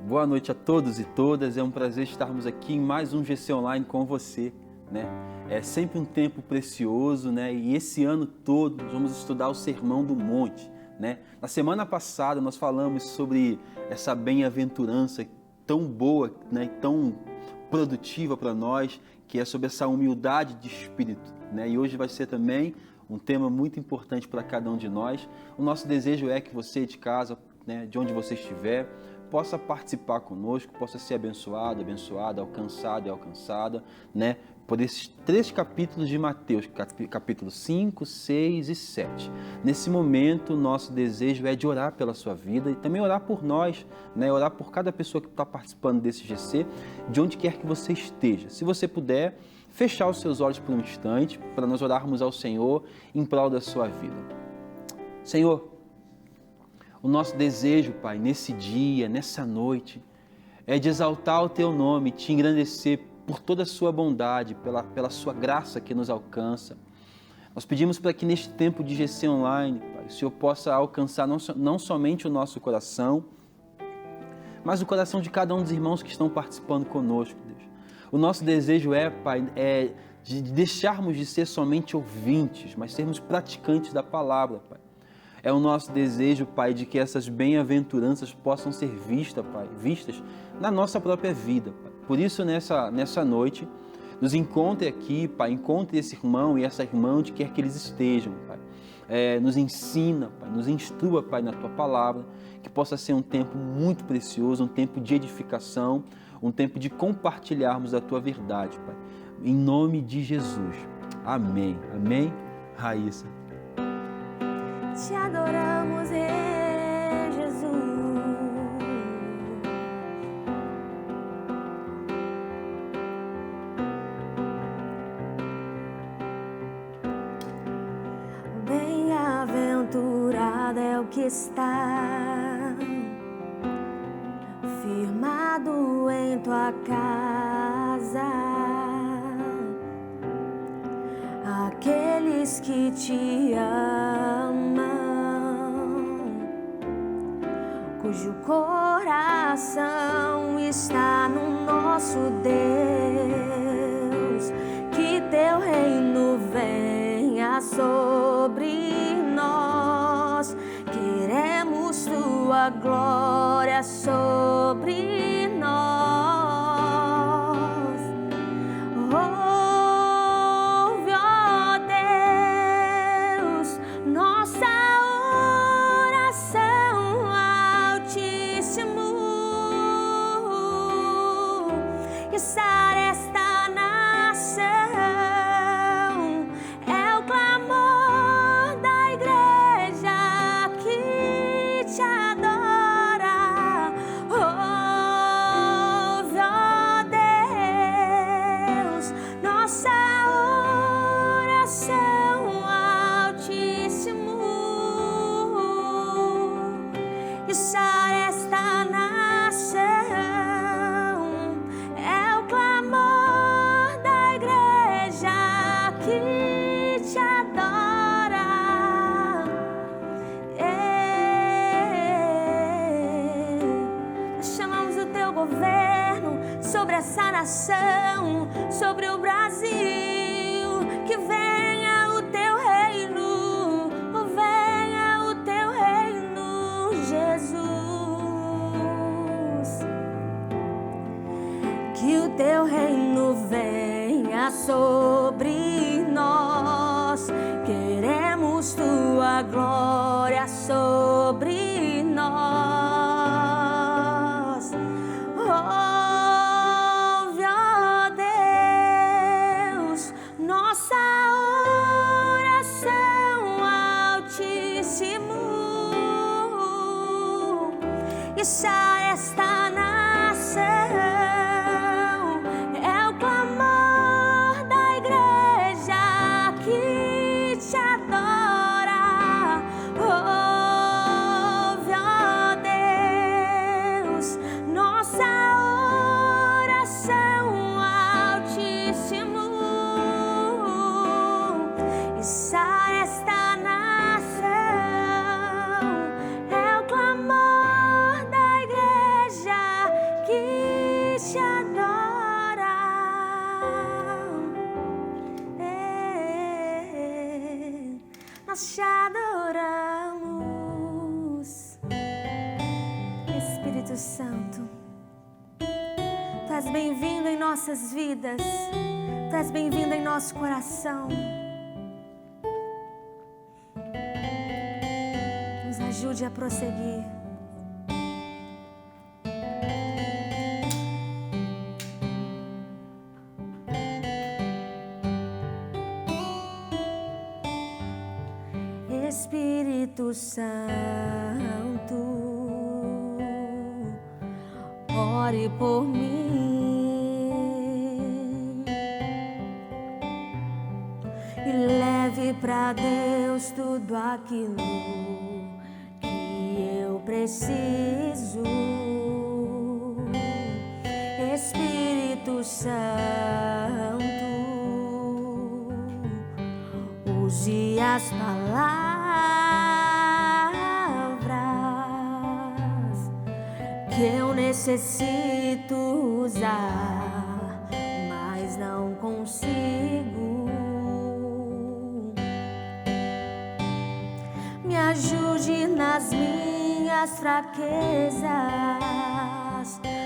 Boa noite a todos e todas, é um prazer estarmos aqui em mais um GC Online com você, né? É sempre um tempo precioso, né? E esse ano todo nós vamos estudar o Sermão do Monte, né? Na semana passada nós falamos sobre essa bem-aventurança tão boa, né? Tão produtiva para nós, que é sobre essa humildade de espírito, né? E hoje vai ser também um tema muito importante para cada um de nós. O nosso desejo é que você de casa, né, de onde você estiver, possa participar conosco, possa ser abençoado, abençoada, alcançado e alcançada, né, por esses 3 capítulos de Mateus, capítulo 5, 6 e 7. Nesse momento, nosso desejo é de orar pela sua vida e também orar por nós, né, orar por cada pessoa que está participando desse GC, de onde quer que você esteja. Se você puder, fechar os seus olhos por um instante, para nós orarmos ao Senhor em prol da sua vida. Senhor, o nosso desejo, Pai, nesse dia, nessa noite, é de exaltar o Teu nome, te engrandecer por toda a Sua bondade, pela Sua graça que nos alcança. Nós pedimos para que neste tempo de GC Online, Pai, o Senhor possa alcançar não somente o nosso coração, mas o coração de cada um dos irmãos que estão participando conosco, Deus. O nosso desejo Pai, é de deixarmos de ser somente ouvintes, mas sermos praticantes da palavra, Pai. É o nosso desejo, Pai, de que essas bem-aventuranças possam ser vistas na nossa própria vida, Pai. Por isso, nessa noite, nos encontre aqui, Pai, encontre esse irmão e essa irmã onde quer que eles estejam, Pai. Nos ensina, Pai, nos instrua, Pai, na Tua palavra, que possa ser um tempo muito precioso, um tempo de edificação, um tempo de compartilharmos a Tua verdade, Pai. Em nome de Jesus. Amém. Amém, Raíssa. Te adoramos, Rei Jesus. Bem-aventurado é o que está firmado em tua casa, aqueles que te amam, cujo coração está no nosso Deus. Que teu reino venha sobre nós, queremos tua glória sobre nós. Ouve, ó Deus, nossa oração, Altíssimo, e sara esta nação. É o clamor da igreja que te adora. Ouve, ó Deus, nossa oração, Altíssimo, e sara esta nação. É o clamor da igreja que te adora. Chamamos o teu governo sobre essa nação, sobre o Brasil. Que venha o teu reino, venha o teu reino, Jesus. Que o teu reino venha sobre nós, queremos tua glória sobre nós. Ouve, ó Deus, nossa oração, Altíssimo, e sara esta nação. É o clamor da igreja que te adora. Ouve, ó Deus, nossa oração, Altíssimo, e sara esta nação. É o clamor da igreja nós te adoramos. Espírito Santo, Tu és bem-vindo em nossas vidas, Tu és bem-vindo em nosso coração. Nos ajude a prosseguir. Espírito Santo, ore por mim e leve pra Deus tudo aquilo que eu preciso. Espírito Santo, use as palavras que eu necessito usar, mas não consigo. Me ajude nas minhas fraquezas,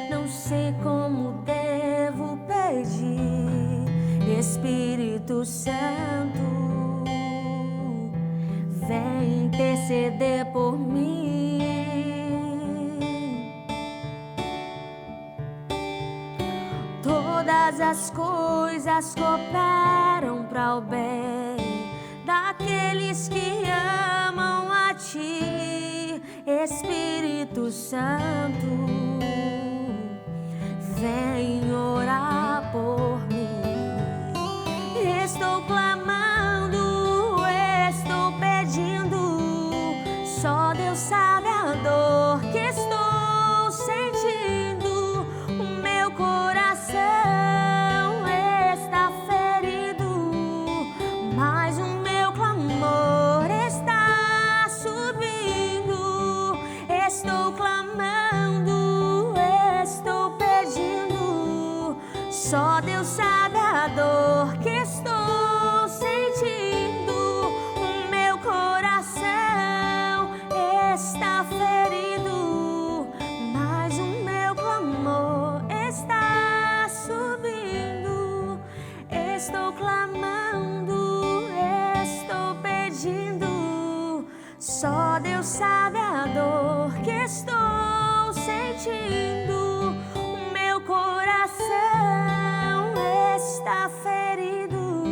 não sei como devo pedir. Espírito Santo, vem interceder por mim. Todas as coisas cooperam para o bem daqueles que amam a Ti. Espírito Santo, vem orar por mim. Estou clamando, estou pedindo, só Deus sabe a dor que estou sentindo. O meu coração está ferido, mas o meu clamor está subindo. Estou clamando, estou pedindo, só Deus sabe a dor que estou sentindo. O meu coração está ferido, mas o meu clamor está subindo. Estou clamando, estou pedindo, só Deus sabe a dor que estou sentindo. O meu coração está ferido,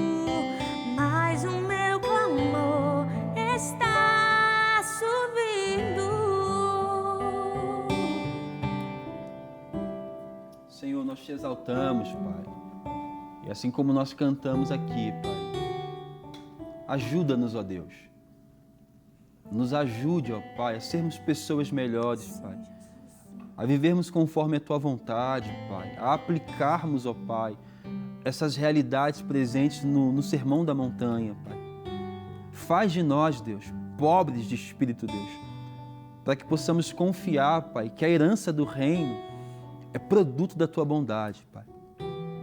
mas o meu clamor está subindo. Senhor, nós te exaltamos, Pai. E assim como nós cantamos aqui, Pai, ajuda-nos, ó Deus. Nos ajude, ó Pai, a sermos pessoas melhores, Pai. A vivermos conforme a Tua vontade, Pai. A aplicarmos, ó Pai, essas realidades presentes no Sermão da Montanha, Pai. Faz de nós, Deus, pobres de espírito, Deus, para que possamos confiar, Pai, que a herança do reino é produto da Tua bondade, Pai.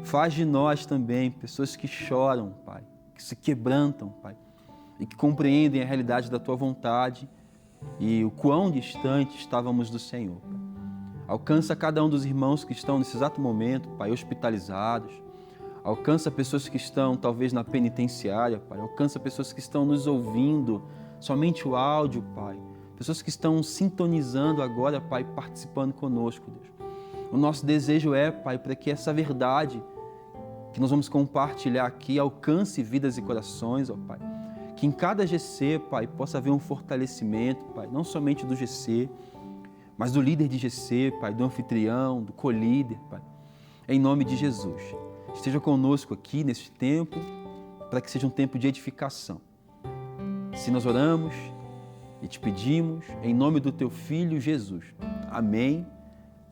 Faz de nós também pessoas que choram, Pai, que se quebrantam, Pai, e que compreendem a realidade da Tua vontade e o quão distante estávamos do Senhor, Pai. Alcança cada um dos irmãos que estão nesse exato momento, Pai, hospitalizados. Alcança pessoas que estão talvez na penitenciária, Pai. Alcança pessoas que estão nos ouvindo, somente o áudio, Pai. Pessoas que estão sintonizando agora, Pai, participando conosco, Deus. O nosso desejo é, Pai, para que essa verdade que nós vamos compartilhar aqui alcance vidas e corações, ó Pai. Que em cada GC, Pai, possa haver um fortalecimento, Pai, não somente do GC, mas do líder de GC, Pai, do anfitrião, do co-líder, Pai. Em nome de Jesus. Esteja conosco aqui nesse tempo, para que seja um tempo de edificação. Se nós oramos e te pedimos, em nome do Teu Filho Jesus. Amém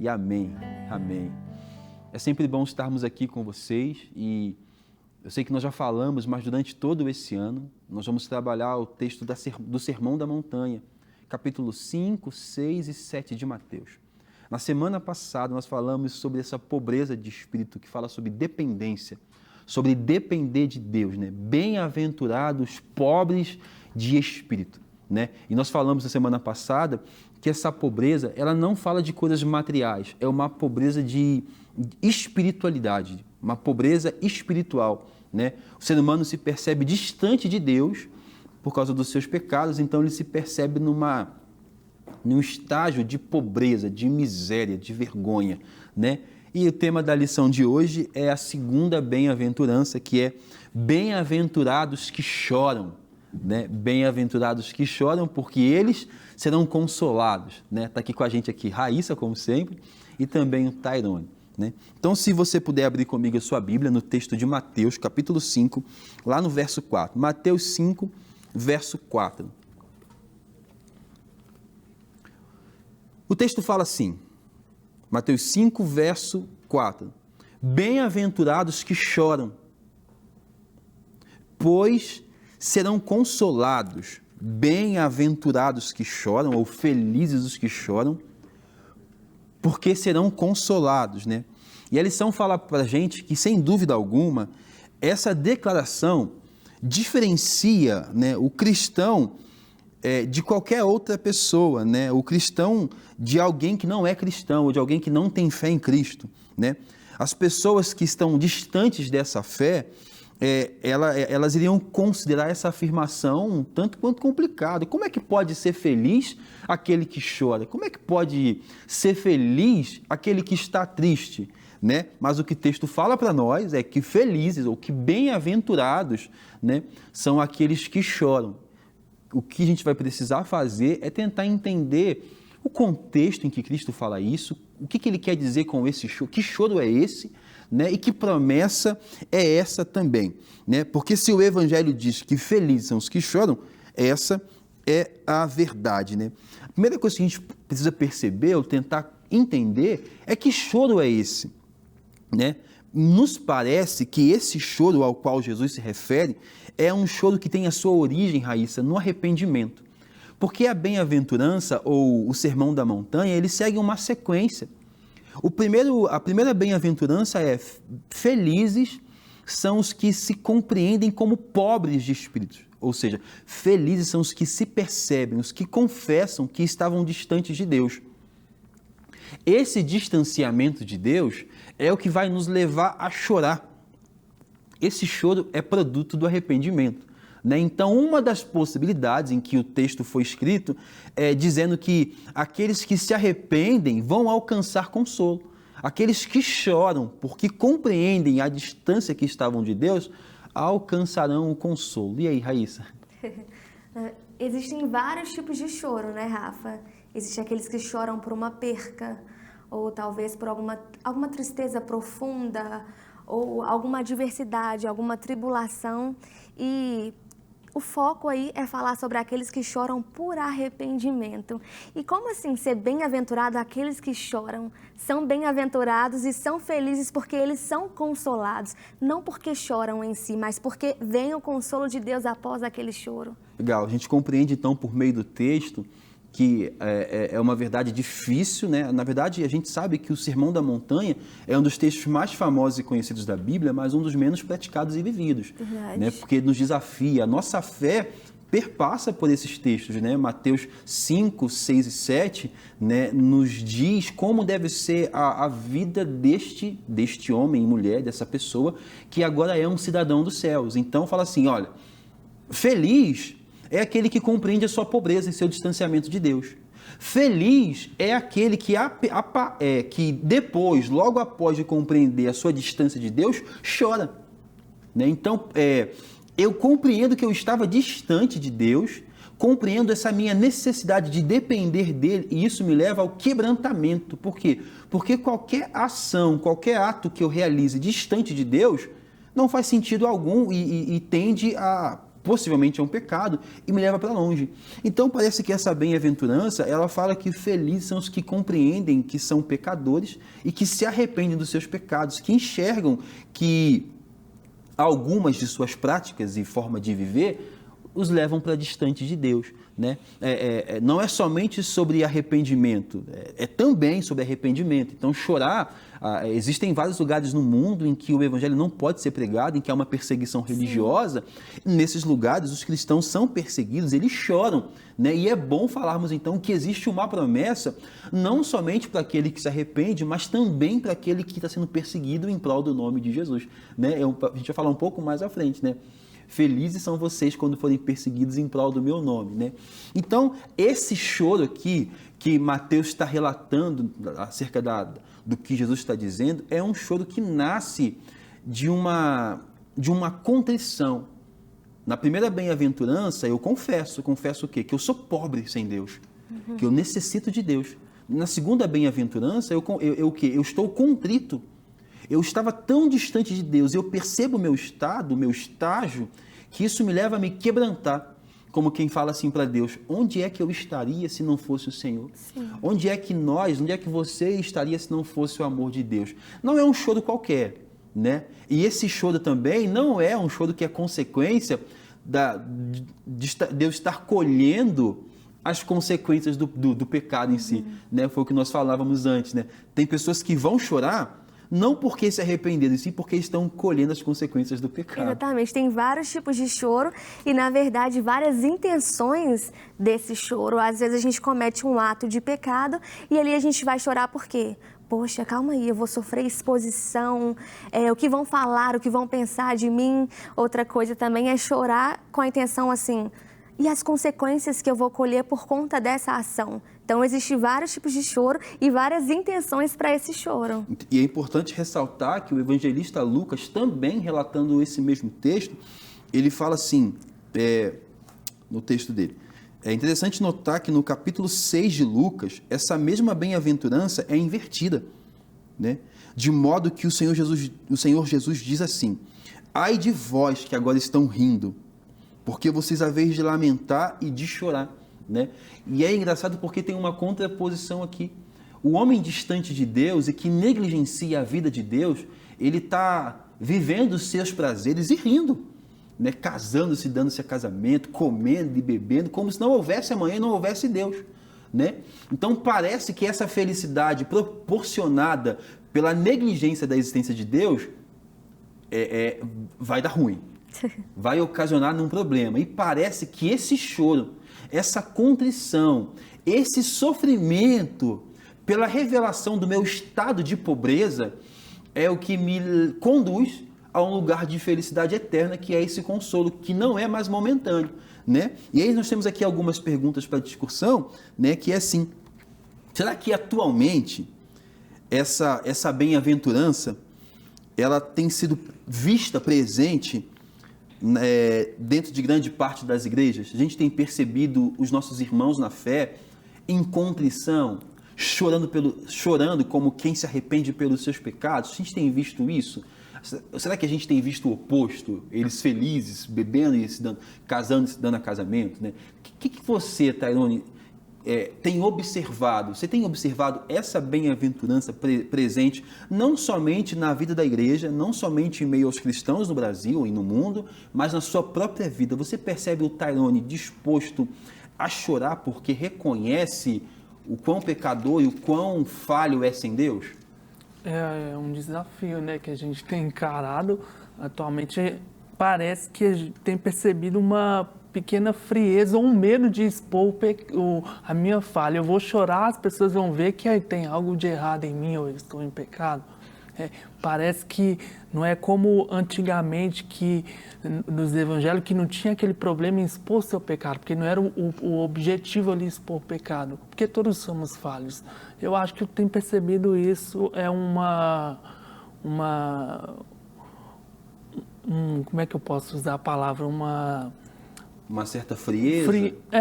e amém. Amém. É sempre bom estarmos aqui com vocês e eu sei que nós já falamos, mas durante todo esse ano nós vamos trabalhar o texto do Sermão da Montanha, capítulo 5, 6 e 7 de Mateus. Na semana passada nós falamos sobre essa pobreza de espírito que fala sobre dependência, sobre depender de Deus, né? Bem-aventurados pobres de espírito, né? E nós falamos na semana passada que essa pobreza, ela não fala de coisas materiais, é uma pobreza de espiritualidade, uma pobreza espiritual, né? O ser humano se percebe distante de Deus por causa dos seus pecados, então ele se percebe num estágio de pobreza, de miséria, de vergonha, né? E o tema da lição de hoje é a segunda bem-aventurança, que é bem-aventurados que choram, né? Bem-aventurados que choram, porque eles serão consolados, né? Está aqui com a gente aqui Raíssa, como sempre, e também o Tairone, né? Então, se você puder abrir comigo a sua Bíblia no texto de Mateus, capítulo 5, lá no verso 4. Mateus 5, verso 4. O texto fala assim, Mateus 5, verso 4. Bem-aventurados que choram, pois serão consolados. Bem-aventurados que choram, ou felizes os que choram, porque serão consolados, né? E a lição fala para a gente que, sem dúvida alguma, essa declaração diferencia, né, o cristão de qualquer outra pessoa, né? O cristão de alguém que não é cristão, ou de alguém que não tem fé em Cristo, né? As pessoas que estão distantes dessa fé, elas iriam considerar essa afirmação um tanto quanto complicada. Como é que pode ser feliz aquele que chora? Como é que pode ser feliz aquele que está triste, né? Mas o que o texto fala para nós é que felizes, ou que bem-aventurados, né, são aqueles que choram. O que a gente vai precisar fazer é tentar entender o contexto em que Cristo fala isso, o que ele quer dizer com esse choro, que choro é esse, né? E que promessa é essa também, né? Porque se o Evangelho diz que felizes são os que choram, essa é a verdade, né? A primeira coisa que a gente precisa perceber ou tentar entender é que choro é esse, né? Nos parece que esse choro ao qual Jesus se refere é um choro que tem a sua origem, Raíssa, no arrependimento. Porque a bem-aventurança ou o sermão da montanha, ele segue uma sequência. A primeira bem-aventurança é felizes são os que se compreendem como pobres de espírito. Ou seja, felizes são os que se percebem, os que confessam que estavam distantes de Deus. Esse distanciamento de Deus é o que vai nos levar a chorar. Esse choro é produto do arrependimento, né? Então, uma das possibilidades em que o texto foi escrito é dizendo que aqueles que se arrependem vão alcançar consolo. Aqueles que choram porque compreendem a distância que estavam de Deus, alcançarão o consolo. E aí, Raíssa? Existem vários tipos de choro, né, Rafa? Existem aqueles que choram por uma perca, ou talvez por alguma tristeza profunda, ou alguma adversidade, alguma tribulação. E o foco aí é falar sobre aqueles que choram por arrependimento. E como assim ser bem-aventurado aqueles que choram? São bem-aventurados e são felizes porque eles são consolados. Não porque choram em si, mas porque vem o consolo de Deus após aquele choro. Legal, a gente compreende então por meio do texto que é uma verdade difícil, né? Na verdade, a gente sabe que o Sermão da Montanha é um dos textos mais famosos e conhecidos da Bíblia, mas um dos menos praticados e vividos, né? Porque nos desafia. A nossa fé perpassa por esses textos, né? Mateus 5, 6 e 7, né, nos diz como deve ser a vida deste homem e mulher, dessa pessoa, que agora é um cidadão dos céus. Então, fala assim, olha, feliz é aquele que compreende a sua pobreza e seu distanciamento de Deus. Feliz é aquele que depois, logo após de compreender a sua distância de Deus, chora, né? Então, eu compreendo que eu estava distante de Deus, compreendo essa minha necessidade de depender dele, e isso me leva ao quebrantamento. Por quê? Porque qualquer ação, qualquer ato que eu realize distante de Deus, não faz sentido algum e tende a possivelmente é um pecado e me leva para longe. Então parece que essa bem-aventurança, ela fala que felizes são os que compreendem que são pecadores e que se arrependem dos seus pecados, que enxergam que algumas de suas práticas e forma de viver os levam para distante de Deus. né? Não é somente sobre arrependimento, é também sobre arrependimento. Então, chorar, existem vários lugares no mundo em que o evangelho não pode ser pregado, em que há uma perseguição religiosa. Nesses lugares, os cristãos são perseguidos, eles choram, né? E é bom falarmos, então, que existe uma promessa, não somente para aquele que se arrepende, mas também para aquele que está sendo perseguido em prol do nome de Jesus, né? A gente vai falar um pouco mais à frente, né? Felizes são vocês quando forem perseguidos em prol do meu nome, né? Então, esse choro aqui, que Mateus está relatando acerca do que Jesus está dizendo, é um choro que nasce de uma contrição. Na primeira bem-aventurança, eu confesso o quê? Que eu sou pobre sem Deus, que eu necessito de Deus. Na segunda bem-aventurança, eu estou contrito. Eu estava tão distante de Deus, eu percebo o meu estado, o meu estágio, que isso me leva a me quebrantar, como quem fala assim para Deus, onde é que eu estaria se não fosse o Senhor? Sim. Onde é que você estaria se não fosse o amor de Deus? Não é um choro qualquer, né? E esse choro também não é um choro que é consequência de Deus estar colhendo as consequências do pecado em si, né? Foi o que nós falávamos antes, né? Tem pessoas que vão chorar não porque se arrependeram, sim porque estão colhendo as consequências do pecado. Exatamente, tem vários tipos de choro e, na verdade, várias intenções desse choro. Às vezes a gente comete um ato de pecado e ali a gente vai chorar por quê? Poxa, calma aí, eu vou sofrer exposição, o que vão falar, o que vão pensar de mim. Outra coisa também é chorar com a intenção assim, e as consequências que eu vou colher por conta dessa ação. Então, existem vários tipos de choro e várias intenções para esse choro. E é importante ressaltar que o evangelista Lucas, também relatando esse mesmo texto, ele fala assim, no texto dele, é interessante notar que no capítulo 6 de Lucas, essa mesma bem-aventurança é invertida, né? De modo que o Senhor Jesus diz assim, ai de vós que agora estão rindo, porque vocês haveis de lamentar e de chorar, né? E é engraçado porque tem uma contraposição aqui. O homem distante de Deus e que negligencia a vida de Deus, ele está vivendo os seus prazeres e rindo, né? Casando-se, dando-se a casamento, comendo e bebendo, como se não houvesse amanhã e não houvesse Deus, né? Então parece que essa felicidade proporcionada pela negligência da existência de Deus vai dar ruim. Vai ocasionar um problema. E parece que esse choro, essa contrição, esse sofrimento pela revelação do meu estado de pobreza é o que me conduz a um lugar de felicidade eterna, que é esse consolo, que não é mais momentâneo, né? E aí nós temos aqui algumas perguntas para discussão, né? Que é assim, será que atualmente essa bem-aventurança ela tem sido vista presente dentro de grande parte das igrejas? A gente tem percebido os nossos irmãos na fé em contrição, chorando como quem se arrepende pelos seus pecados? A gente tem visto isso? Será que a gente tem visto o oposto? Eles felizes, bebendo e casando e se dando a casamento, né? O que você, Tairone, tem observado? Você tem observado essa bem-aventurança presente não somente na vida da igreja, não somente em meio aos cristãos no Brasil e no mundo, mas na sua própria vida? Você percebe o Tairone disposto a chorar porque reconhece o quão pecador e o quão falho é sem Deus? É um desafio, né, que a gente tem encarado atualmente. Parece que a gente tem percebido uma pequena frieza ou um medo de expor a minha falha. Eu vou chorar, as pessoas vão ver que tem algo de errado em mim, ou eu estou em pecado. Parece que não é como antigamente, que nos evangelhos, que não tinha aquele problema em expor seu pecado, porque não era o objetivo ali expor o pecado, porque todos somos falhos. Eu acho que eu tenho percebido isso, como é que eu posso usar a palavra? Uma certa frieza?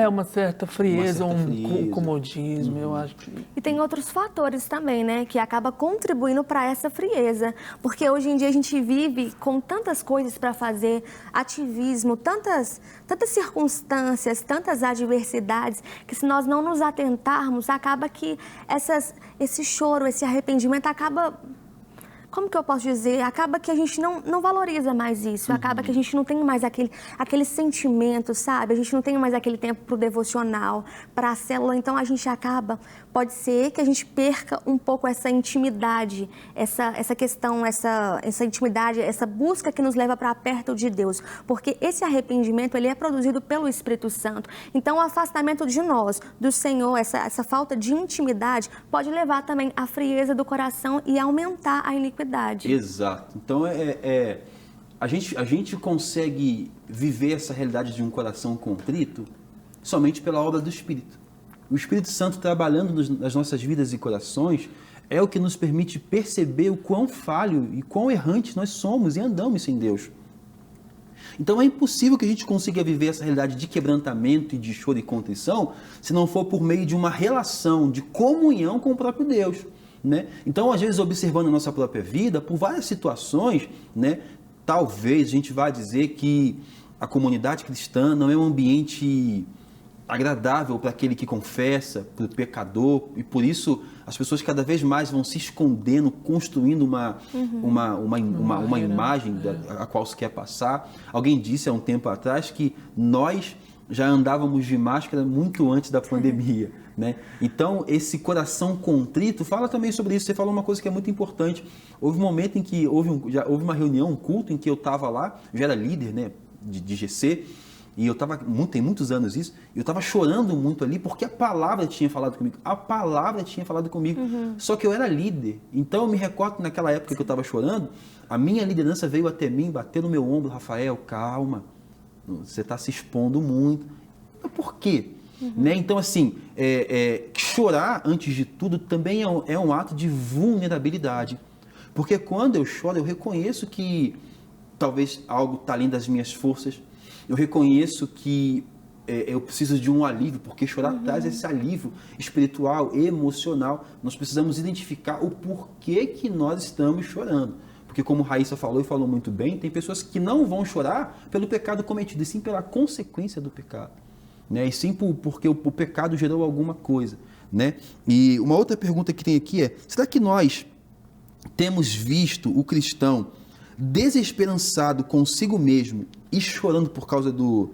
Uma certa frieza, um comodismo, eu acho que... E tem outros fatores também, né, que acaba contribuindo para essa frieza, porque hoje em dia a gente vive com tantas coisas para fazer, ativismo, tantas circunstâncias, tantas adversidades, que se nós não nos atentarmos, acaba que esse choro, esse arrependimento acaba como que eu posso dizer? Acaba que a gente não valoriza mais isso, acaba que a gente não tem mais aquele sentimento, sabe? A gente não tem mais aquele tempo para o devocional, para a célula, então a gente acaba, pode ser que a gente perca um pouco essa intimidade, essa questão, essa intimidade, essa busca que nos leva para perto de Deus, porque esse arrependimento, ele é produzido pelo Espírito Santo. Então, o afastamento de nós, do Senhor, essa falta de intimidade, pode levar também à frieza do coração e aumentar a iniquidade. Exato. Então, a gente consegue viver essa realidade de um coração contrito somente pela obra do Espírito. O Espírito Santo trabalhando nas nossas vidas e corações é o que nos permite perceber o quão falho e quão errantes nós somos e andamos sem Deus. Então é impossível que a gente consiga viver essa realidade de quebrantamento e de choro e contrição se não for por meio de uma relação de comunhão com o próprio Deus, né? Então, às vezes, observando a nossa própria vida, por várias situações, né, talvez a gente vá dizer que a comunidade cristã não é um ambiente agradável para aquele que confessa, para o pecador, e por isso as pessoas cada vez mais vão se escondendo, construindo uma imagem a qual se quer passar. Alguém disse há um tempo atrás que nós já andávamos de máscara muito antes da pandemia, né? Então, esse coração contrito, fala também sobre isso. Você falou uma coisa que é muito importante. Houve um momento em que houve uma reunião, um culto em que eu estava lá, eu já era líder, né, de GC, e eu estava, tem muitos anos isso, eu estava chorando muito ali, porque a palavra tinha falado comigo. A palavra tinha falado comigo. Só que eu era líder. Então eu me recordo que naquela época que eu estava chorando, a minha liderança veio até mim, bater no meu ombro: Rafael, calma, você está se expondo muito. Mas por quê? Né? Então, assim, chorar, antes de tudo, também é um ato de vulnerabilidade. Porque quando eu choro, eu reconheço que talvez algo está além das minhas forças. Eu reconheço que eu preciso de um alívio, porque chorar traz esse alívio espiritual, emocional. Nós precisamos identificar o porquê que nós estamos chorando. Porque, como Raíssa falou e falou muito bem, tem pessoas que não vão chorar pelo pecado cometido, e sim pela consequência do pecado, né? E sim porque o pecado gerou alguma coisa, né? E uma outra pergunta que tem aqui é: será que nós temos visto o cristão desesperançado consigo mesmo e chorando por causa do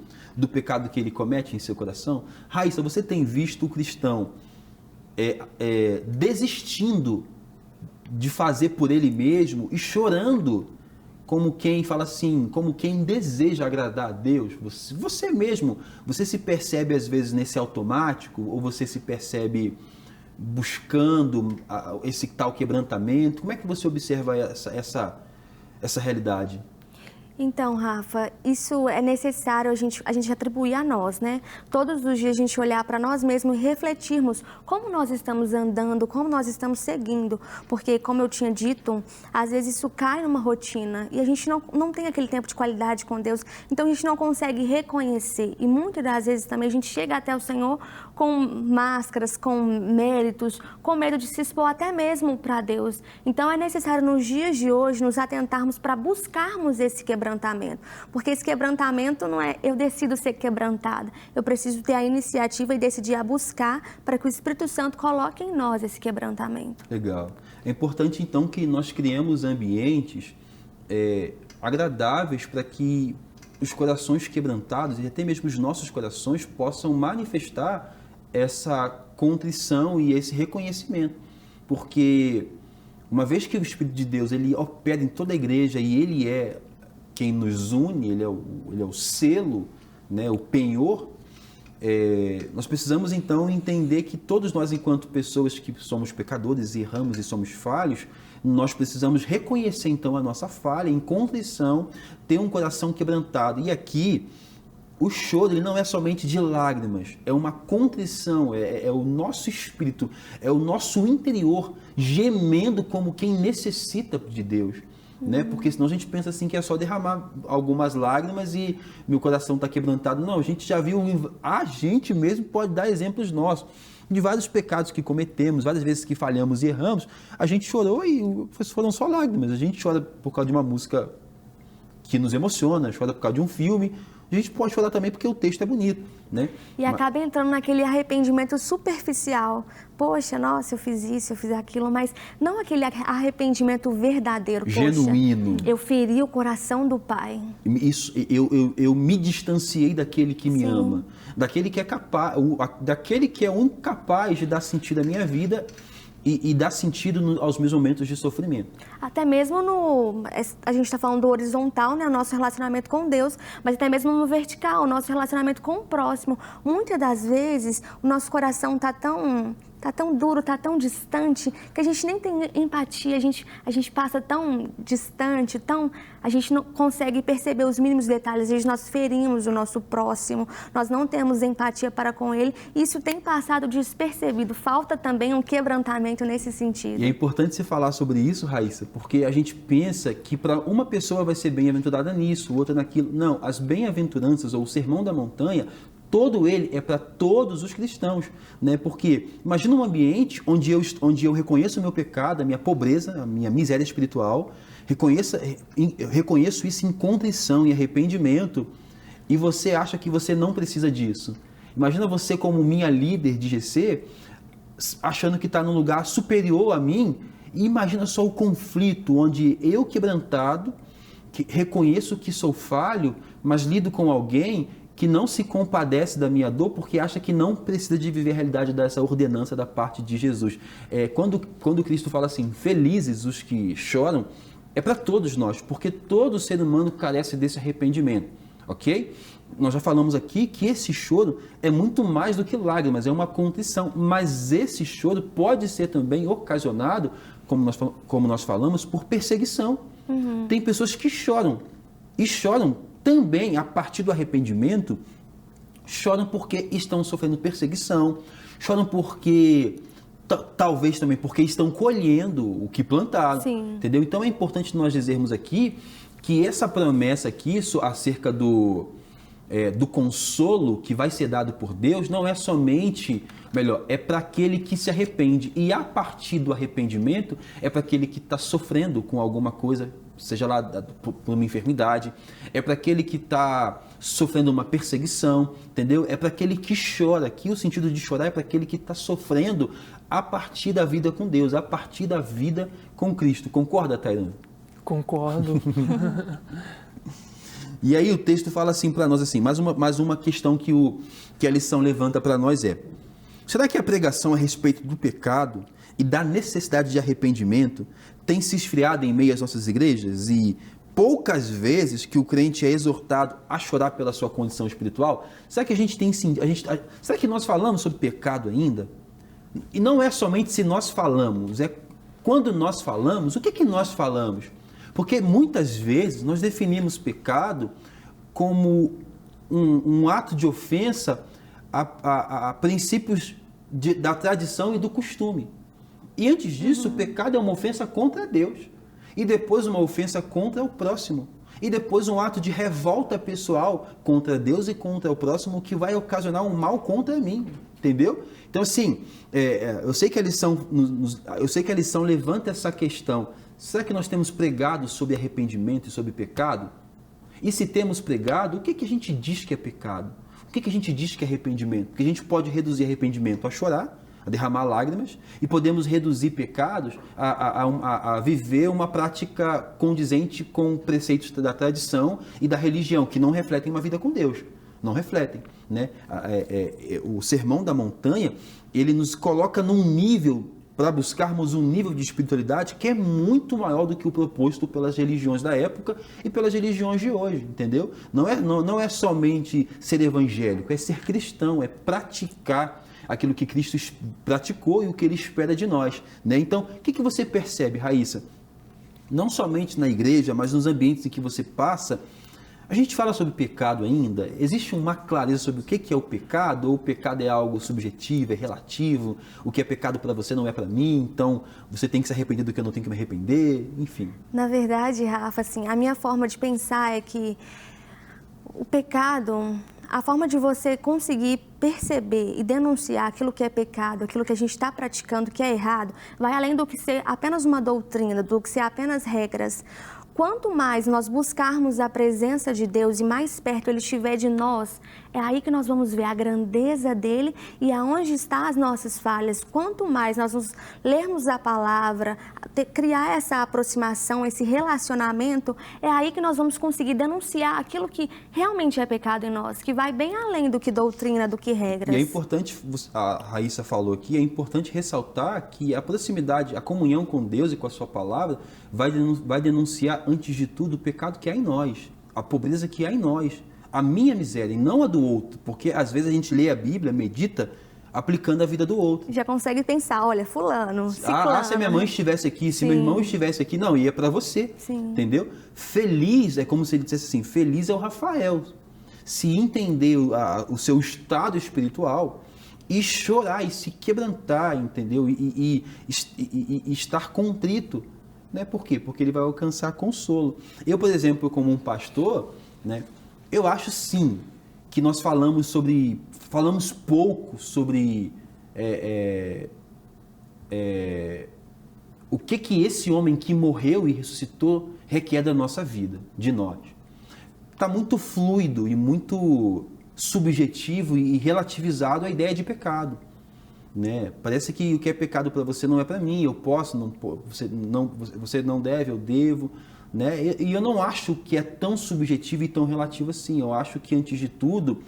pecado que ele comete em seu coração? Raíssa, você tem visto o cristão desistindo de fazer por ele mesmo e chorando como quem fala assim, como quem deseja agradar a Deus? Você mesmo, você se percebe às vezes nesse automático, ou você se percebe buscando esse tal quebrantamento? Como é que você observa essa realidade? Então, Rafa, isso é necessário a gente atribuir a nós, né? Todos os dias a gente olhar para nós mesmos e refletirmos como nós estamos andando, como nós estamos seguindo. Porque, como eu tinha dito, às vezes isso cai numa rotina e a gente não tem aquele tempo de qualidade com Deus. Então, a gente não consegue reconhecer. E muitas das vezes também a gente chega até o Senhor com máscaras, com méritos, com medo de se expor até mesmo para Deus. Então, é necessário nos dias de hoje nos atentarmos para buscarmos esse quebrantamento. Porque esse quebrantamento não é eu decido ser quebrantada. Eu preciso ter a iniciativa e decidir a buscar para que o Espírito Santo coloque em nós esse quebrantamento. Legal. É importante, então, que nós criemos ambientes agradáveis para que os corações quebrantados e até mesmo os nossos corações possam manifestar essa contrição e esse reconhecimento. Porque uma vez que o Espírito de Deus ele opera em toda a igreja e ele é quem nos une, ele é o selo, né, o penhor, nós precisamos então entender que todos nós, enquanto pessoas que somos pecadores, erramos e somos falhos, nós precisamos reconhecer então a nossa falha, em contrição, ter um coração quebrantado. E aqui, o choro ele não é somente de lágrimas, é uma contrição, é o nosso espírito, é o nosso interior gemendo como quem necessita de Deus. Né? Porque senão a gente pensa assim que é só derramar algumas lágrimas e meu coração está quebrantado. Não, a gente já viu, a gente mesmo pode dar exemplos nossos de vários pecados que cometemos, várias vezes que falhamos e erramos, a gente chorou e foram só lágrimas. A gente chora por causa de uma música que nos emociona, chora por causa de um filme, A gente pode chorar também porque o texto é bonito, né? E acaba entrando naquele arrependimento superficial. Poxa, nossa, eu fiz isso, eu fiz aquilo, mas não aquele arrependimento verdadeiro. Genuíno. Poxa, eu feri o coração do Pai. Isso, eu me distanciei daquele que me ama, daquele que é capaz, daquele que é o único capaz de dar sentido à minha vida e dar sentido aos meus momentos de sofrimento. Até mesmo a gente está falando do horizontal, né, o nosso relacionamento com Deus, mas até mesmo no vertical, o nosso relacionamento com o próximo. Muitas das vezes o nosso coração está tão duro, está tão distante, que a gente nem tem empatia, a gente passa tão distante, a gente não consegue perceber os mínimos detalhes, às vezes nós ferimos o nosso próximo, nós não temos empatia para com ele, e isso tem passado despercebido, falta também um quebrantamento nesse sentido. E é importante você falar sobre isso, Raíssa, porque a gente pensa que para uma pessoa vai ser bem-aventurada nisso, outra naquilo. Não, as bem-aventuranças ou o Sermão da Montanha, todo ele é para todos os cristãos, né? Porque imagina um ambiente onde eu reconheço o meu pecado, a minha pobreza, a minha miséria espiritual, reconheço isso em contrição, em arrependimento, e você acha que você não precisa disso. Imagina você como minha líder de GC, achando que está num lugar superior a mim, e imagina só o conflito onde eu, quebrantado, que reconheço que sou falho, mas lido com alguém que não se compadece da minha dor porque acha que não precisa de viver a realidade dessa ordenança da parte de Jesus. Quando Cristo fala assim, felizes os que choram, é para todos nós, porque todo ser humano carece desse arrependimento, ok? Nós já falamos aqui que esse choro é muito mais do que lágrimas, é uma contrição, mas esse choro pode ser também ocasionado, como nós falamos, por perseguição. Tem pessoas que choram, e choram também, a partir do arrependimento, choram porque estão sofrendo perseguição, choram porque, talvez também porque estão colhendo o que plantaram, entendeu? Então é importante nós dizermos aqui que essa promessa aqui, acerca do consolo que vai ser dado por Deus, não é somente, é para aquele que se arrepende, e a partir do arrependimento é para aquele que está sofrendo com alguma coisa, seja lá por uma enfermidade, é para aquele que está sofrendo uma perseguição, entendeu? É para aquele que chora. Aqui o sentido de chorar é para aquele que está sofrendo a partir da vida com Deus, a partir da vida com Cristo. Concorda, Tairana? Concordo. E aí o texto fala assim para nós, assim, mais uma questão que a lição levanta para nós é: será que a pregação a respeito do pecado e da necessidade de arrependimento tem se esfriado em meio às nossas igrejas e poucas vezes que o crente é exortado a chorar pela sua condição espiritual? Será que será que nós falamos sobre pecado ainda? E não é somente se nós falamos, é quando nós falamos, o que nós falamos? Porque muitas vezes nós definimos pecado como um ato de ofensa a princípios da tradição e do costume. E antes disso, o pecado é uma ofensa contra Deus. E depois uma ofensa contra o próximo. E depois um ato de revolta pessoal contra Deus e contra o próximo que vai ocasionar um mal contra mim. Entendeu? Então, assim, eu sei que a lição levanta essa questão. Será que nós temos pregado sobre arrependimento e sobre pecado? E se temos pregado, o que a gente diz que é pecado? O que a gente diz que é arrependimento? Porque a gente pode reduzir arrependimento a chorar, a derramar lágrimas, e podemos reduzir pecados a viver uma prática condizente com preceitos da tradição e da religião, que não refletem uma vida com Deus. Não refletem, né? O Sermão da Montanha, ele nos coloca num nível, para buscarmos um nível de espiritualidade que é muito maior do que o proposto pelas religiões da época e pelas religiões de hoje, entendeu? Não é somente ser evangélico, é ser cristão, é praticar aquilo que Cristo praticou e o que Ele espera de nós, né? Então, o que você percebe, Raíssa? Não somente na igreja, mas nos ambientes em que você passa, a gente fala sobre pecado ainda? Existe uma clareza sobre o que é o pecado? Ou o pecado é algo subjetivo, é relativo? O que é pecado para você não é para mim? Então, você tem que se arrepender do que eu não tenho que me arrepender? Enfim. Na verdade, Rafa, assim, a minha forma de pensar é que o pecado, a forma de você conseguir perceber e denunciar aquilo que é pecado, aquilo que a gente está praticando que é errado, vai além do que ser apenas uma doutrina, do que ser apenas regras. quanto mais nós buscarmos a presença de Deus e mais perto Ele estiver de nós, é aí que nós vamos ver a grandeza dEle e aonde estão as nossas falhas. Quanto mais nós nos lermos a palavra, criar essa aproximação, esse relacionamento, é aí que nós vamos conseguir denunciar aquilo que realmente é pecado em nós, que vai bem além do que doutrina, do que regras. E é importante, a Raíssa falou aqui, é importante ressaltar que a proximidade, a comunhão com Deus e com a sua palavra vai denunciar, antes de tudo, o pecado que há em nós, a pobreza que há em nós, a minha miséria e não a do outro, porque às vezes a gente lê a Bíblia, medita, aplicando a vida do outro. Já consegue pensar, olha, fulano, ciclano. Se a minha mãe estivesse aqui, se Sim. meu irmão estivesse aqui, não, ia para você, Sim. entendeu? Feliz, é como se ele dissesse assim, feliz é o Rafael, se entender o seu estado espiritual e chorar e se quebrantar, entendeu? E estar contrito, né? Por quê? Porque ele vai alcançar consolo. Eu, por exemplo, como um pastor, né? Eu acho sim que nós falamos pouco sobre o que esse homem que morreu e ressuscitou requer da nossa vida, de nós. Está muito fluido e muito subjetivo e relativizado a ideia de pecado, né? Parece que o que é pecado para você não é para mim, eu posso, não, você não deve, eu devo, né? E eu não acho que é tão subjetivo e tão relativo assim. Eu acho que, antes de tudo,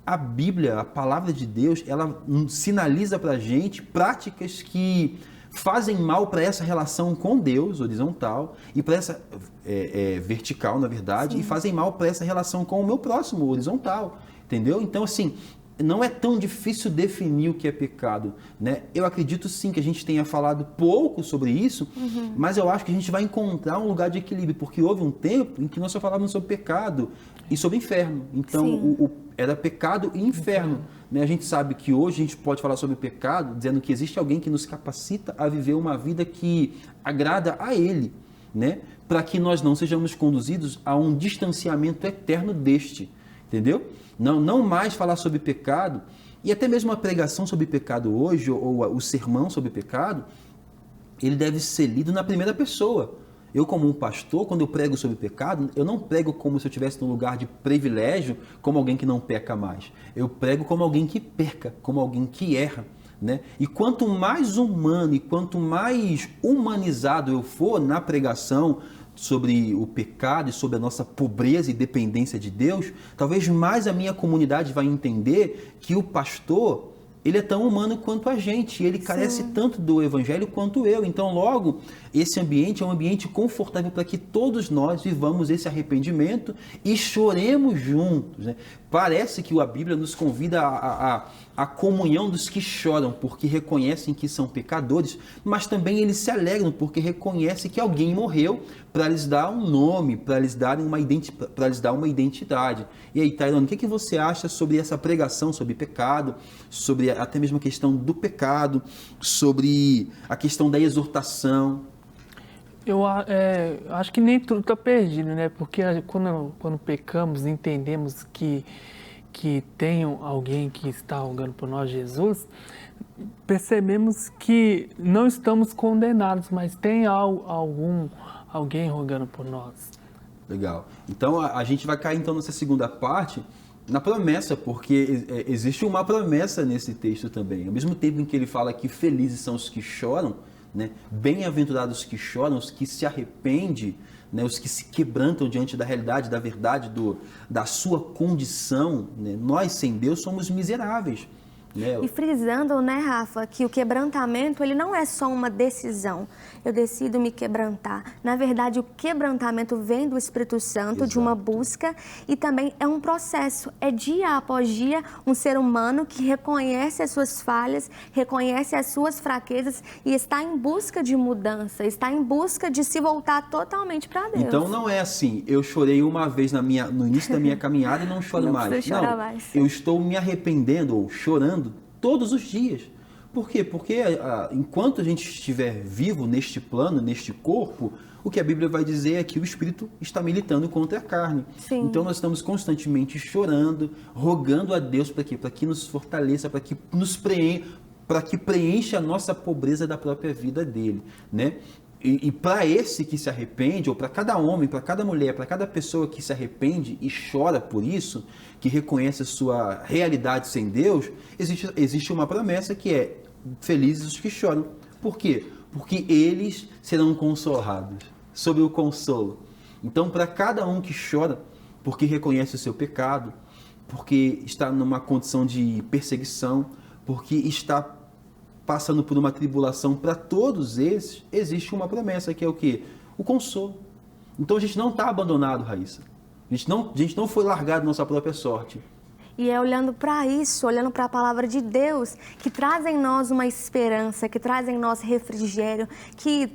a Bíblia, a palavra de Deus, ela sinaliza para a gente práticas que fazem mal para essa relação com Deus, horizontal, e para essa vertical, na verdade, Sim. E fazem mal para essa relação com o meu próximo, horizontal, entendeu? Então, assim, não é tão difícil definir o que é pecado, né? Eu acredito sim que a gente tenha falado pouco sobre isso, mas eu acho que a gente vai encontrar um lugar de equilíbrio, porque houve um tempo em que nós só falávamos sobre pecado e sobre inferno. Então, era pecado e inferno. Né? A gente sabe que hoje a gente pode falar sobre pecado dizendo que existe alguém que nos capacita a viver uma vida que agrada a Ele, né? Para que nós não sejamos conduzidos a um distanciamento eterno deste, entendeu? Não mais falar sobre pecado, e até mesmo a pregação sobre pecado hoje, ou o sermão sobre pecado, ele deve ser lido na primeira pessoa. Eu, como um pastor, quando eu prego sobre pecado, eu não prego como se eu estivesse num lugar de privilégio, como alguém que não peca mais. Eu prego como alguém que peca, como alguém que erra, né? E quanto mais humano e quanto mais humanizado eu for na pregação sobre o pecado e sobre a nossa pobreza e dependência de Deus, talvez mais a minha comunidade vai entender que o pastor, ele é tão humano quanto a gente, ele carece tanto do evangelho quanto eu. Então, logo, esse ambiente é um ambiente confortável para que todos nós vivamos esse arrependimento e choremos juntos, né? Parece que a Bíblia nos convida à comunhão dos que choram porque reconhecem que são pecadores, mas também eles se alegram porque reconhecem que alguém morreu para lhes dar um nome, para lhes dar uma identidade. E aí, Tairone, o que você acha sobre essa pregação sobre pecado, sobre até mesmo a questão do pecado, sobre a questão da exortação? Eu acho que nem tudo está perdido, né? Porque quando pecamos, entendemos que tem alguém que está rogando por nós, Jesus, percebemos que não estamos condenados, mas tem alguém rogando por nós. Legal. Então, a gente vai cair então nessa segunda parte, na promessa, porque existe uma promessa nesse texto também. Ao mesmo tempo em que ele fala que felizes são os que choram, né? Bem-aventurados os que choram, os que se arrependem, né? Os que se quebrantam diante da realidade, da verdade, da sua condição, né? Nós, sem Deus, somos miseráveis. Né? E frisando, né, Rafa, que o quebrantamento, ele não é só uma decisão. Eu decido me quebrantar. Na verdade, o quebrantamento vem do Espírito Santo, Exato. De uma busca, e também é um processo. É dia após dia um ser humano que reconhece as suas falhas, reconhece as suas fraquezas e está em busca de mudança, está em busca de se voltar totalmente para Deus. Então não é assim, eu chorei uma vez no início da minha caminhada e não choro mais. Não, eu estou me arrependendo ou chorando todos os dias. Por quê? Porque enquanto a gente estiver vivo neste plano, neste corpo, o que a Bíblia vai dizer é que o Espírito está militando contra a carne. Sim. Então nós estamos constantemente chorando, rogando a Deus para quê? Para que nos fortaleça, para que preencha a nossa pobreza da própria vida dele, né? E para esse que se arrepende, ou para cada homem, para cada mulher, para cada pessoa que se arrepende e chora por isso, que reconhece a sua realidade sem Deus, existe uma promessa que é: felizes os que choram. Por quê? Porque eles serão consolados. Sobre o consolo. Então, para cada um que chora, porque reconhece o seu pecado, porque está numa condição de perseguição, porque está passando por uma tribulação, para todos esses, existe uma promessa, que é o quê? O consolo. Então a gente não está abandonado, Raíssa. A gente não foi largado nossa própria sorte. E é olhando para isso, olhando para a palavra de Deus, que traz em nós uma esperança, que traz em nós refrigério, que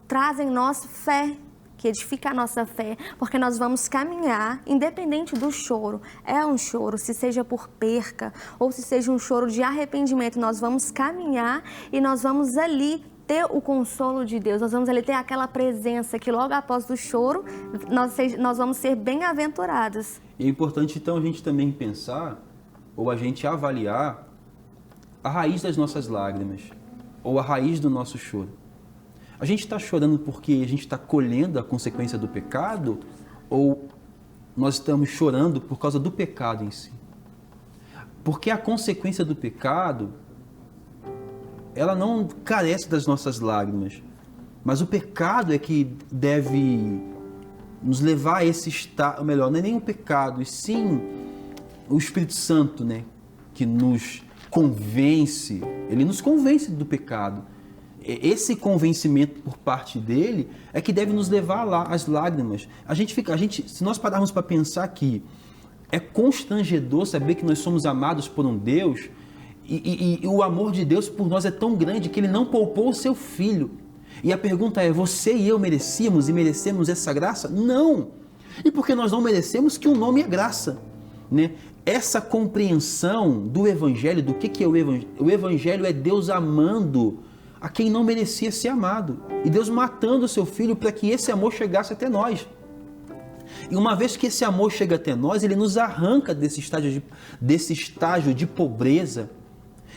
traz em nós fé, que edifica a nossa fé, porque nós vamos caminhar, independente do choro. É um choro, se seja por perca ou se seja um choro de arrependimento, nós vamos caminhar e nós vamos ali ter o consolo de Deus, nós vamos ali ter aquela presença que logo após o choro nós vamos ser bem-aventurados. E é importante então a gente também pensar, ou a gente avaliar, a raiz das nossas lágrimas, ou a raiz do nosso choro. A gente está chorando porque a gente está colhendo a consequência do pecado, ou nós estamos chorando por causa do pecado em si? Porque a consequência do pecado, ela não carece das nossas lágrimas, mas o pecado é que deve nos levar a esse estado, ou melhor, não é nem o pecado, e sim o Espírito Santo, né, que nos convence, ele nos convence do pecado. Esse convencimento por parte dele é que deve nos levar lá às lágrimas. Se nós pararmos para pensar que é constrangedor saber que nós somos amados por um Deus e o amor de Deus por nós é tão grande que ele não poupou o seu filho. E a pergunta é: você e eu merecíamos e merecemos essa graça? Não! E porque nós não merecemos, que o nome é graça, né? Essa compreensão do Evangelho, do que é o Evangelho? O Evangelho é Deus amando a quem não merecia ser amado. E Deus matando o seu filho para que esse amor chegasse até nós. E uma vez que esse amor chega até nós, ele nos arranca desse estágio de pobreza.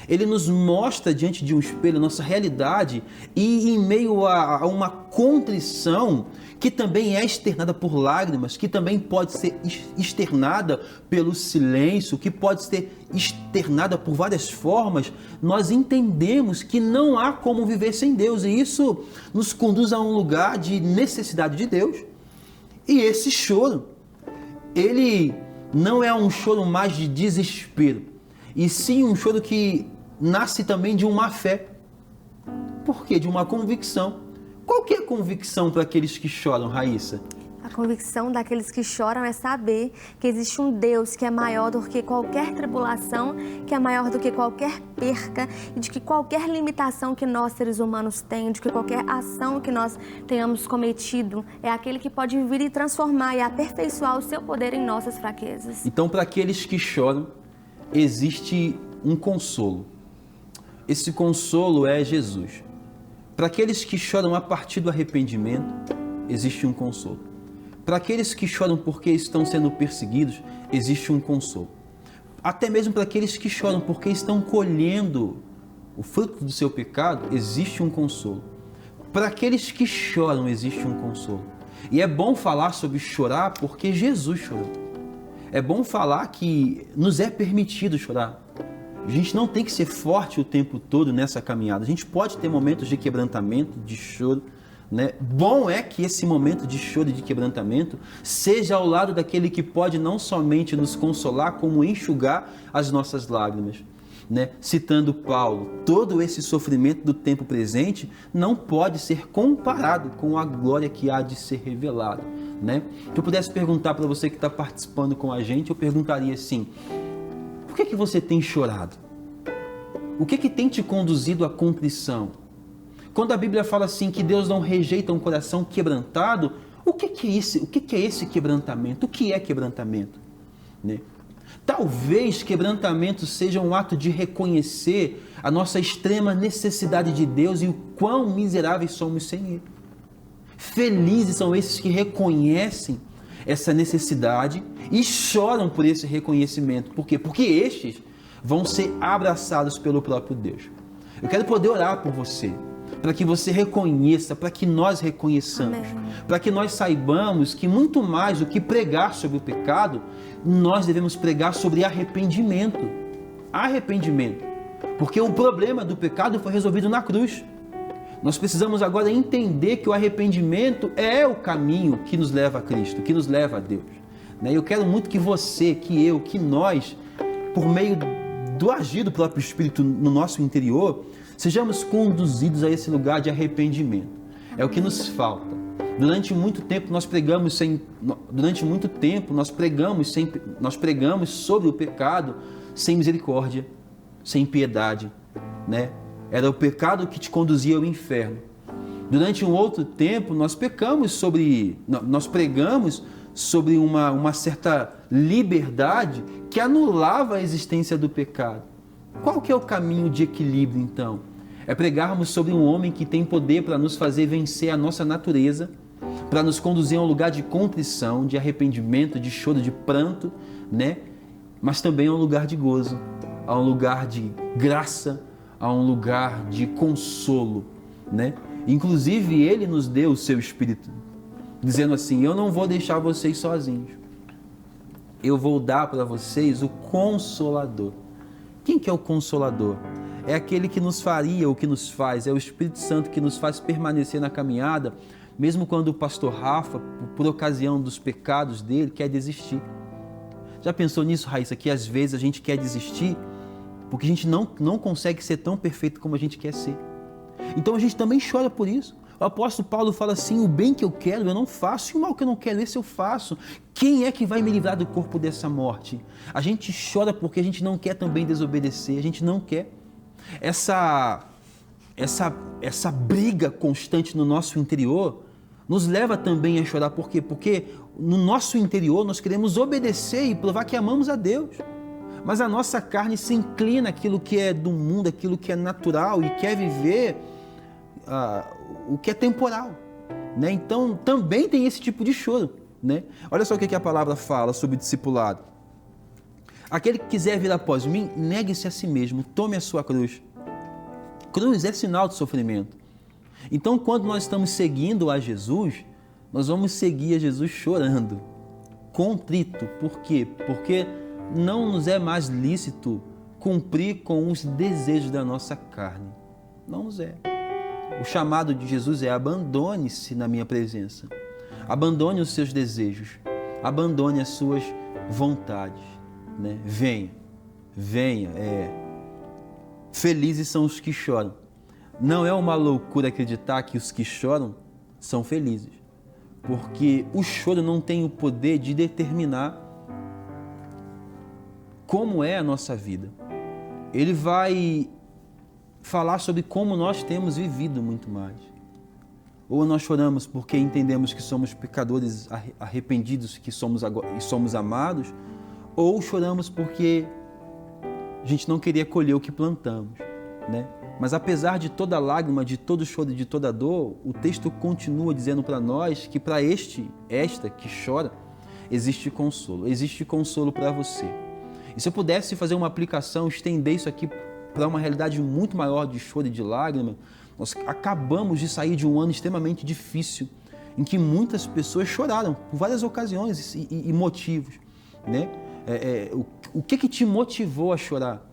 Ele nos mostra diante de um espelho a nossa realidade, e em meio a uma contrição que também é externada por lágrimas, que também pode ser externada pelo silêncio, que pode ser externada por várias formas, nós entendemos que não há como viver sem Deus, e isso nos conduz a um lugar de necessidade de Deus. E esse choro, ele não é um choro mais de desespero, e sim um choro que nasce também de uma fé. Por quê? De uma convicção. Qual que é a convicção para aqueles que choram, Raíssa? A convicção daqueles que choram é saber que existe um Deus que é maior do que qualquer tribulação, que é maior do que qualquer perca, e de que qualquer limitação que nós, seres humanos, temos, de que qualquer ação que nós tenhamos cometido, é aquele que pode vir e transformar e aperfeiçoar o seu poder em nossas fraquezas. Então, para aqueles que choram, existe um consolo. Esse consolo é Jesus. Para aqueles que choram a partir do arrependimento, existe um consolo. Para aqueles que choram porque estão sendo perseguidos, existe um consolo. Até mesmo para aqueles que choram porque estão colhendo o fruto do seu pecado, existe um consolo. Para aqueles que choram, existe um consolo. E é bom falar sobre chorar porque Jesus chorou. É bom falar que nos é permitido chorar. A gente não tem que ser forte o tempo todo nessa caminhada. A gente pode ter momentos de quebrantamento, de choro, né? Bom é que esse momento de choro e de quebrantamento seja ao lado daquele que pode não somente nos consolar, como enxugar as nossas lágrimas, né? Citando Paulo, todo esse sofrimento do tempo presente não pode ser comparado com a glória que há de ser revelada, né? Se eu pudesse perguntar para você que está participando com a gente, eu perguntaria assim: por que você tem chorado? O que tem te conduzido à contrição? Quando a Bíblia fala assim que Deus não rejeita um coração quebrantado, o que é esse quebrantamento? O que é quebrantamento? Né? Talvez quebrantamento seja um ato de reconhecer a nossa extrema necessidade de Deus e o quão miseráveis somos sem Ele. Felizes são esses que reconhecem essa necessidade e choram por esse reconhecimento. Por quê? Porque estes vão ser abraçados pelo próprio Deus. Eu quero poder orar por você, para que você reconheça, para que nós reconheçamos, para que nós saibamos que muito mais do que pregar sobre o pecado, nós devemos pregar sobre arrependimento. Arrependimento. Porque o problema do pecado foi resolvido na cruz. Nós precisamos agora entender que o arrependimento é o caminho que nos leva a Cristo, que nos leva a Deus. Eu quero muito que você, que eu, que nós, por meio do agir do próprio Espírito no nosso interior, sejamos conduzidos a esse lugar de arrependimento. É o que nos falta. Durante muito tempo nós pregamos sobre o pecado sem misericórdia, sem piedade, né? Era o pecado que te conduzia ao inferno. Durante um outro tempo nós pregamos sobre uma certa liberdade que anulava a existência do pecado. Qual que é o caminho de equilíbrio, então? É pregarmos sobre um homem que tem poder para nos fazer vencer a nossa natureza, para nos conduzir a um lugar de contrição, de arrependimento, de choro, de pranto, né? Mas também a um lugar de gozo, a um lugar de graça, a um lugar de consolo, né? Inclusive, Ele nos deu o seu Espírito, dizendo assim: eu não vou deixar vocês sozinhos. Eu vou dar para vocês o Consolador. Quem que é o Consolador? É aquele que nos faria o que nos faz, é o Espírito Santo que nos faz permanecer na caminhada, mesmo quando o pastor Rafa, por ocasião dos pecados dele, quer desistir. Já pensou nisso, Raíssa, que às vezes a gente quer desistir porque a gente não consegue ser tão perfeito como a gente quer ser. Então a gente também chora por isso. O apóstolo Paulo fala assim: o bem que eu quero eu não faço, e o mal que eu não quero esse eu faço. Quem é que vai me livrar do corpo dessa morte? A gente chora porque a gente não quer também desobedecer, a gente não quer. Essa briga constante no nosso interior nos leva também a chorar. Por quê? Porque no nosso interior nós queremos obedecer e provar que amamos a Deus. Mas a nossa carne se inclina àquilo que é do mundo, àquilo que é natural e quer viver o que é temporal, né? Então também tem esse tipo de choro, né? Olha só o que a palavra fala sobre discipulado. Aquele que quiser vir após mim, negue-se a si mesmo, tome a sua cruz. Cruz é sinal de sofrimento. Então, quando nós estamos seguindo a Jesus, nós vamos seguir a Jesus chorando, contrito. Por quê? Porque não nos é mais lícito cumprir com os desejos da nossa carne. Não nos é. O chamado de Jesus é: abandone-se na minha presença. Abandone os seus desejos. Abandone as suas vontades, né? Venha. Felizes são os que choram. Não é uma loucura acreditar que os que choram são felizes, porque o choro não tem o poder de determinar como é a nossa vida. Ele vai falar sobre como nós temos vivido muito mais. Ou nós choramos porque entendemos que somos pecadores arrependidos, que somos amados, ou choramos porque a gente não queria colher o que plantamos, né? Mas apesar de toda lágrima, de todo choro e de toda dor, o texto continua dizendo para nós que para esta que chora, existe consolo para você. E se eu pudesse fazer uma aplicação, estender isso aqui para uma realidade muito maior de choro e de lágrima, nós acabamos de sair de um ano extremamente difícil, em que muitas pessoas choraram por várias ocasiões e motivos, né? O que te motivou a chorar,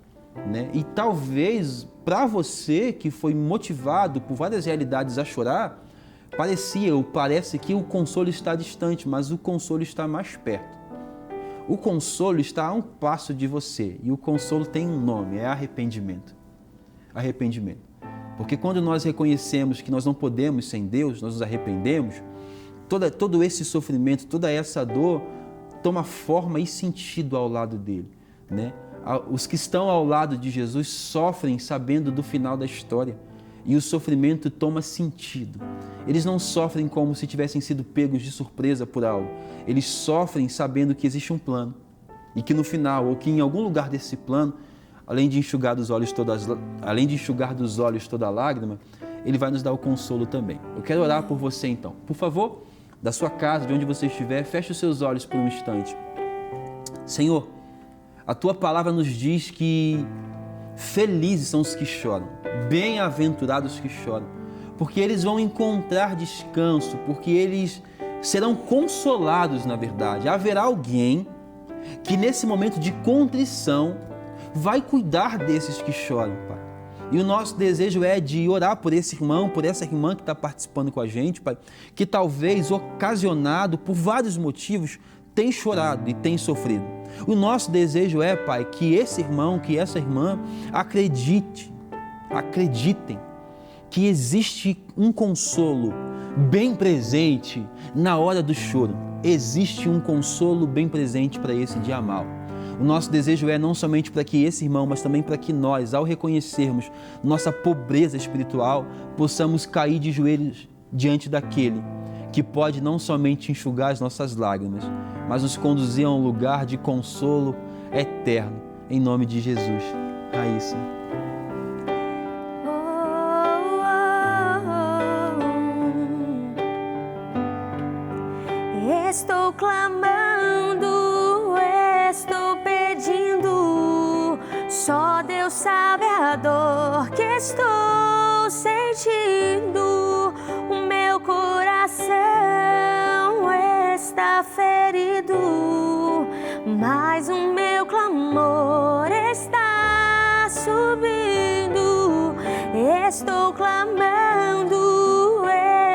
né? E talvez para você que foi motivado por várias realidades a chorar, parece que o consolo está distante, mas o consolo está mais perto. O consolo está a um passo de você, e o consolo tem um nome, é arrependimento. Arrependimento. Porque quando nós reconhecemos que nós não podemos sem Deus, nós nos arrependemos, todo esse sofrimento, toda essa dor toma forma e sentido ao lado dele, né? Os que estão ao lado de Jesus sofrem sabendo do final da história, e o sofrimento toma sentido. Eles não sofrem como se tivessem sido pegos de surpresa por algo. Eles sofrem sabendo que existe um plano, e que no final, ou que em algum lugar desse plano, além de enxugar dos olhos toda lágrima, Ele vai nos dar o consolo também. Eu quero orar por você então. Por favor, da sua casa, de onde você estiver, feche os seus olhos por um instante. Senhor, a Tua palavra nos diz que felizes são os que choram, bem-aventurados os que choram, porque eles vão encontrar descanso, porque eles serão consolados, na verdade. Haverá alguém que nesse momento de contrição vai cuidar desses que choram, Pai. E o nosso desejo é de orar por esse irmão, por essa irmã que está participando com a gente, Pai, que talvez, ocasionado por vários motivos, tem chorado e tem sofrido. O nosso desejo é, Pai, que esse irmão, que essa irmã acreditem que existe um consolo bem presente na hora do choro. Existe um consolo bem presente para esse dia mal. O nosso desejo é não somente para que esse irmão, mas também para que nós, ao reconhecermos nossa pobreza espiritual, possamos cair de joelhos diante daquele que pode não somente enxugar as nossas lágrimas, mas nos conduzir a um lugar de consolo eterno. Em nome de Jesus. Raíssa. Estou clamando, estou pedindo, só Deus sabe a dor que estou sentindo. O meu coração está ferido, mas o meu clamor está subindo. Estou clamando,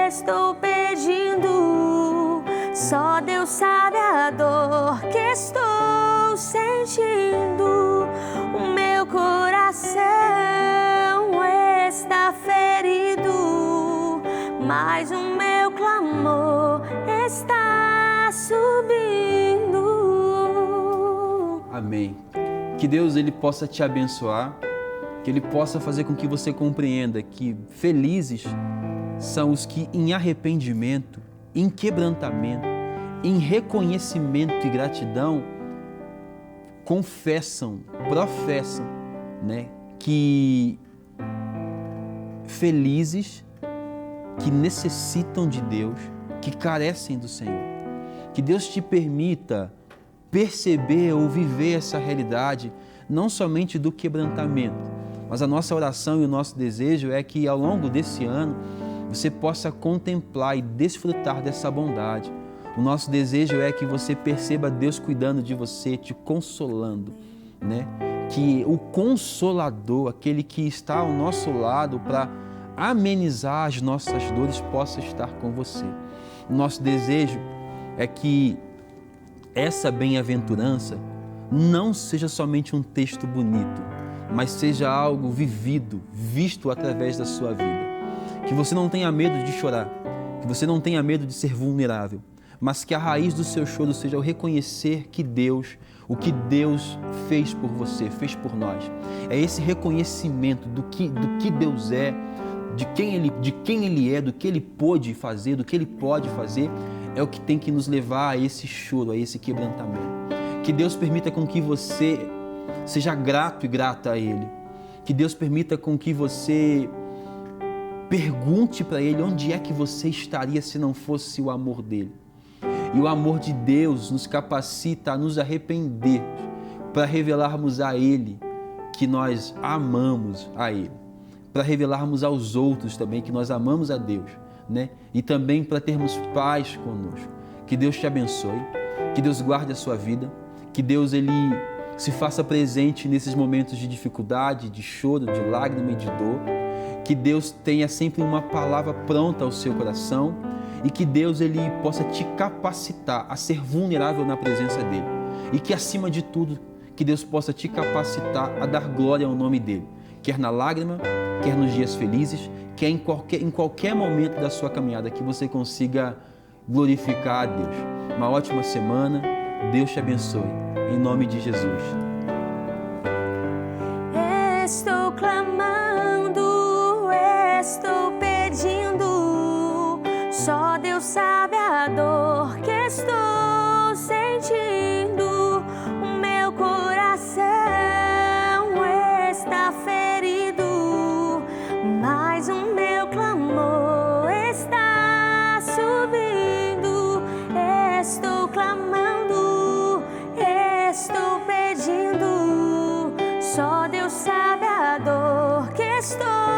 estou pedindo, só Deus sabe a dor que estou sentindo. O meu coração está ferido, mas o meu clamor está subindo. Amém. Que Deus ele possa te abençoar, que Ele possa fazer com que você compreenda que felizes são os que em arrependimento, em quebrantamento, em reconhecimento e gratidão, confessam, professam, que felizes, que necessitam de Deus, que carecem do Senhor. Que Deus te permita perceber ou viver essa realidade, não somente do quebrantamento, mas a nossa oração e o nosso desejo é que ao longo desse ano você possa contemplar e desfrutar dessa bondade. O nosso desejo é que você perceba Deus cuidando de você, te consolando, Que o Consolador, aquele que está ao nosso lado para amenizar as nossas dores, possa estar com você. O nosso desejo é que essa bem-aventurança não seja somente um texto bonito, mas seja algo vivido, visto através da sua vida. Que você não tenha medo de chorar, que você não tenha medo de ser vulnerável, mas que a raiz do seu choro seja o reconhecer que Deus, o que Deus fez por você, fez por nós. É esse reconhecimento do que Deus é, de quem Ele é, do que Ele pôde fazer, do que Ele pode fazer, é o que tem que nos levar a esse choro, a esse quebrantamento. Que Deus permita com que você seja grato e grata a Ele. Que Deus permita com que você pergunte para Ele onde é que você estaria se não fosse o amor dEle. E o amor de Deus nos capacita a nos arrepender para revelarmos a Ele que nós amamos a Ele. Para revelarmos aos outros também que nós amamos a Deus, E também para termos paz conosco. Que Deus te abençoe, que Deus guarde a sua vida, que Deus Ele se faça presente nesses momentos de dificuldade, de choro, de lágrima e de dor. Que Deus tenha sempre uma palavra pronta ao seu coração e que Deus Ele possa te capacitar a ser vulnerável na presença dEle. E que, acima de tudo, que Deus possa te capacitar a dar glória ao nome dEle, quer na lágrima, quer nos dias felizes, quer em qualquer momento da sua caminhada, que você consiga glorificar a Deus. Uma ótima semana, Deus te abençoe, em nome de Jesus. Estou clamando, estou pedindo, só Deus sabe a dor que estou sentindo. O meu coração está ferido, mas o meu clamor está subindo. Estou clamando, estou pedindo, só Deus sabe a dor que estou